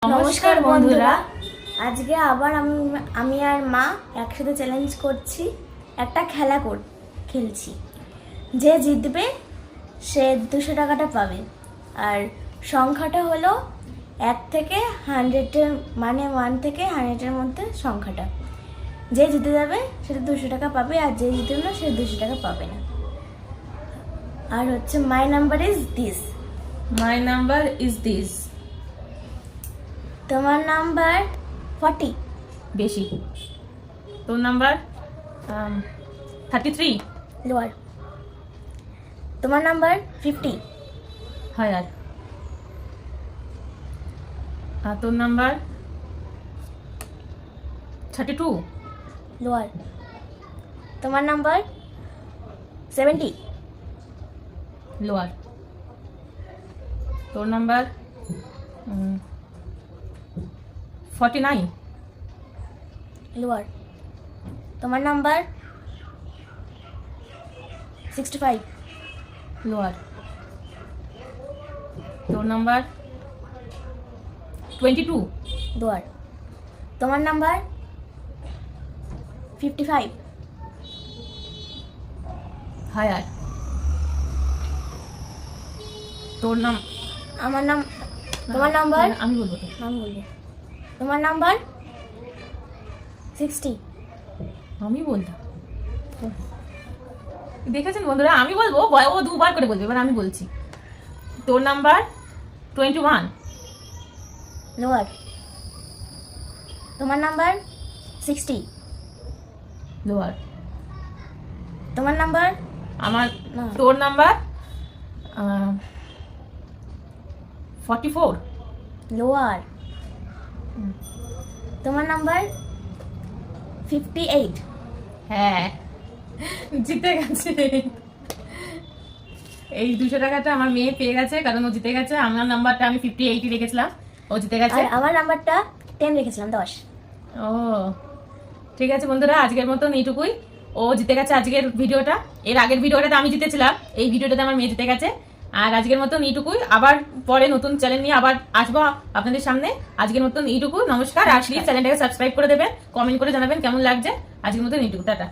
নমস্কার বন্ধুরা, আজকে আবার আমি আর মা একসাথে চ্যালেঞ্জ করছি। একটা খেলছি, যে জিতবে সে 200 টাকাটা পাবে। আর সংখ্যাটা হলো 1 থেকে 100-এর, মানে 1 থেকে 100-এর মধ্যে সংখ্যাটা। যে জিতে যাবে সেটা 200 টাকা পাবে, আর যে জিতবে না সে 200 টাকা পাবে না। আর হচ্ছে মাই নাম্বার ইজ দিস। তোমার নাম্বার 40। বেশি। তোর নাম্বার 33। লোয়ার। তোমার নাম্বার 50। হায়ার। আর তোর নাম্বার 32। লোয়ার। তোমার নাম্বার 70। লোয়ার। তোর নাম্বার 49। লোয়ার। তোমার নাম্বার 65। লোয়ার। তোর নাম্বার 22। লোয়ার। তোমার নাম্বার 55। হায়ার। তোর নাম আমার নাম তোমার নাম্বার আমি বলবো তো। নাম বলবো। তোমার নাম্বার 60। আমি বলতাম। দেখেছেন বন্ধুরা, আমি বলবো, ও দুবার করে বলবে, এবার আমি বলছি। তোর নাম্বার 21। লোয়ার। তোমার নাম্বার 60। লোয়ার। তোমার নাম্বার আমার না। তোর নাম্বার 44। লোয়ার। তোমার নাম্বার 58। হ্যাঁ, জিতে গেছে। এই 200 টাকাটা আমার মেয়ে পেয়ে গেছে, কারণ ও জিতে গেছে। আমার নাম্বারটা আমি 58 রেখেছিলাম, ও জিতে গেছে। আর আমার নাম্বারটা 10 রেখেছিলাম, 10। ও ঠিক আছে বন্ধুরা, আজকের মতন এইটুকুই। ও জিতে গেছে আজকের ভিডিওটা। এর আগের ভিডিওটাতে আমি জিতেছিলাম, এই ভিডিওটাতে আমার মেয়ে জিতে গেছে। আর আজকের মতন এইটুকুই। আবার পরে নতুন চ্যানেল নিয়ে আবার আসবো আপনাদের সামনে। আজকের মতন এইটুকু, নমস্কার। আর প্লিজ চ্যানেলটাকে সাবস্ক্রাইব করে দেবেন, কমেন্ট করে জানাবেন কেমন লাগছে। আজকের মতন এইটুকু, টাটা।